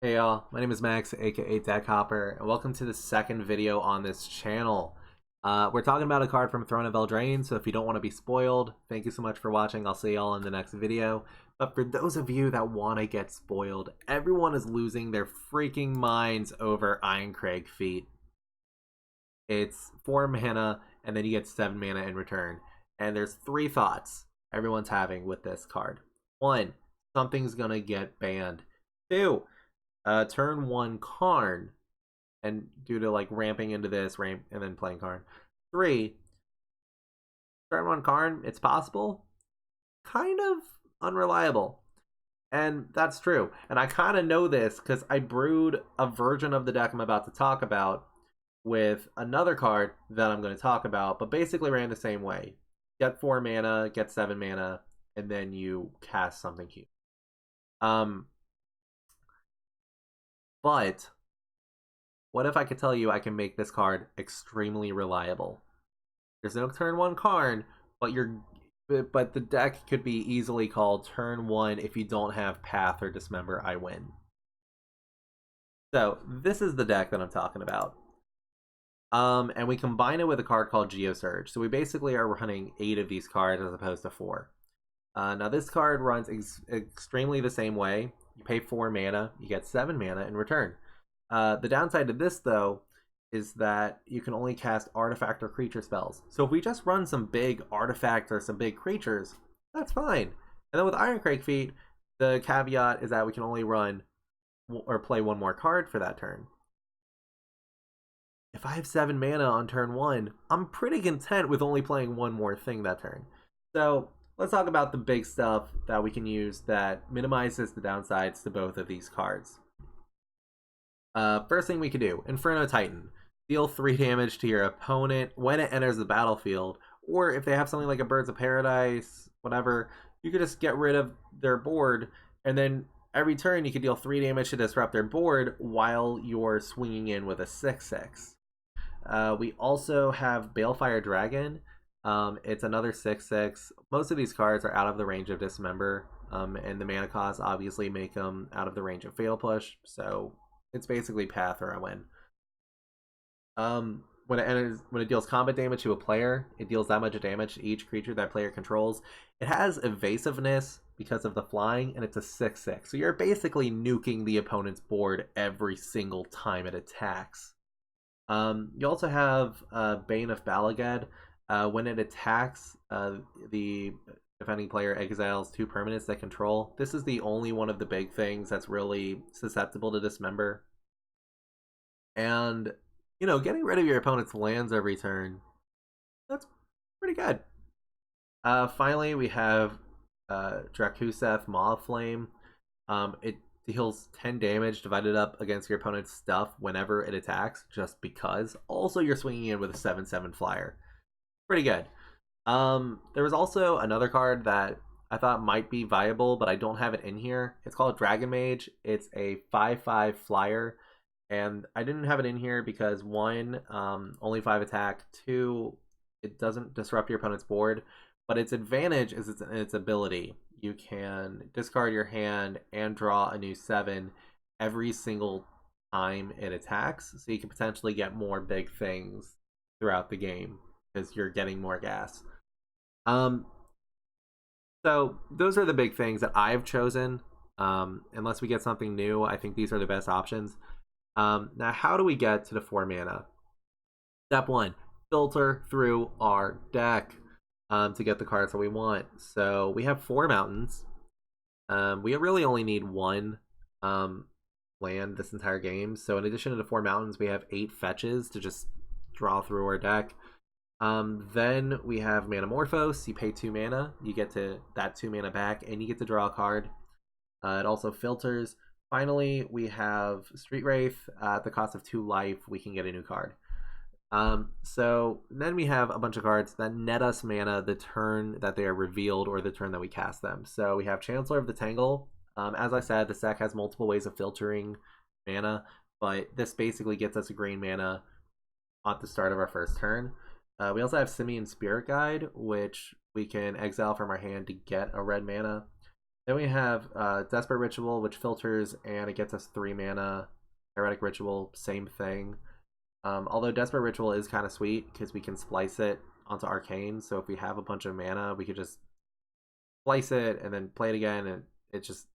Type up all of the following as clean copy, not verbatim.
Hey y'all, my name is Max, aka DeckHopper, and welcome to the second video on this channel. We're talking about a card from Throne of Eldrane, so if you don't want to be spoiled, thank you so much for watching. I'll see y'all in the next video. But for those of you that want to get spoiled, everyone is losing their freaking minds over Irencrag feat. It's 4 mana, and then you get 7 mana in return. And there's 3 thoughts everyone's having with this card. 1, something's gonna get banned. 2, turn 1 Karn, and due to like ramping into this ramp and then playing Karn. 3, turn 1 Karn, it's possible, kind of unreliable. And that's true. And I kind of know this because I brewed a version of the deck I'm about to talk about with another card that I'm going to talk about, but basically ran the same way. Get 4 mana, get 7 mana, and then you cast something cute. But what if I could tell you I can make this card extremely reliable? There's no turn 1 Karn, but the deck could be easily called turn 1 if you don't have Path or Dismember, I win. So this is the deck that I'm talking about. And we combine it with a card called Geosurge. So we basically are running 8 of these cards as opposed to 4. Now this card runs extremely the same way. You pay 4 mana, you get 7 mana in return. The downside to this, though, is that you can only cast artifact or creature spells. So if we just run some big artifacts or some big creatures, that's fine. And then with Irencrag feat, the caveat is that we can only run or play 1 more card for that turn. If I have 7 mana on turn 1, I'm pretty content with only playing 1 more thing that turn. So let's talk about the big stuff that we can use that minimizes the downsides to both of these cards. First thing we could do, Inferno Titan. Deal 3 damage to your opponent when it enters the battlefield, or if they have something like a Birds of Paradise, whatever, you could just get rid of their board, and then every turn you could deal 3 damage to disrupt their board while you're swinging in with a 6/6. We also have Balefire Dragon. It's another 6/6. Most of these cards are out of the range of Dismember, and the mana costs obviously make them out of the range of Fatal Push, so it's basically Path or a win. When it deals combat damage to a player, it deals that much damage to each creature that player controls. It has evasiveness because of the flying, and it's a 6/6. So you're basically nuking the opponent's board every single time it attacks. You also have Bane of Balagad. When it attacks, the defending player exiles 2 permanents that control. This is the only one of the big things that's really susceptible to Dismember. And, getting rid of your opponent's lands every turn, that's pretty good. Finally, we have Drakuseth Maw Flame. It deals 10 damage divided up against your opponent's stuff whenever it attacks, just because. Also, you're swinging in with a 7/7 flyer. Pretty good. There was also another card that I thought might be viable, but I don't have it in here. It's called Dragon Mage. It's a 5/5 flyer, and I didn't have it in here because 1, only 5 attack, 2, it doesn't disrupt your opponent's board, but its advantage is its ability. You can discard your hand and draw a new 7 every single time it attacks, so you can potentially get more big things throughout the game because you're getting more gas. So those are the big things that I've chosen. Unless we get something new, I think these are the best options. Now, how do we get to the 4 mana? Step 1, filter through our deck to get the cards that we want. So we have 4 mountains. We really only need 1 land this entire game. So in addition to the 4 mountains, we have 8 fetches to just draw through our deck. Then we have Manamorphose. You pay 2 mana, you get to that 2 mana back, and you get to draw a card. It also filters. Finally, we have Street Wraith. At the cost of 2 life, we can get a new card. So then we have a bunch of cards that net us mana the turn that they are revealed or the turn that we cast them. So we have Chancellor of the Tangle. As I said, this deck has multiple ways of filtering mana, but this basically gets us a green mana at the start of our first turn. We also have Simian Spirit Guide, which we can exile from our hand to get a red mana. Then we have Desperate Ritual, which filters and it gets us 3 mana. Heretic Ritual, same thing. Although Desperate Ritual is kind of sweet because we can splice it onto Arcane. So if we have a bunch of mana, we could just splice it and then play it again. And it just,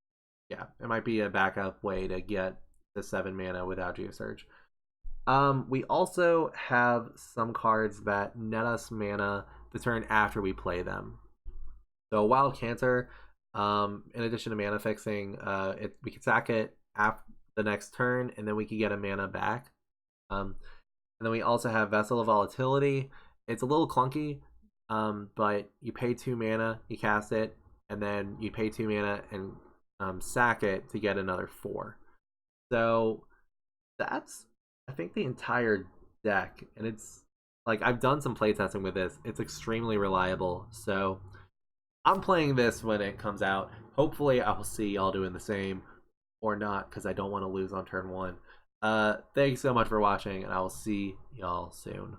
yeah, it might be a backup way to get the 7 mana without Geosurge. We also have some cards that net us mana the turn after we play them. So Wild Cancer, in addition to mana fixing, we can sack it after the next turn, and then we can get a mana back. And then we also have Vessel of Volatility. It's a little clunky, but you pay 2 mana, you cast it, and then you pay 2 mana and sack it to get another 4. So that's, I think, the entire deck, and it's like I've done some playtesting with this. It's extremely reliable, so I'm playing this when it comes out. Hopefully I will see y'all doing the same, or not, because I don't want to lose on turn 1. Thanks so much for watching, and I will see y'all soon.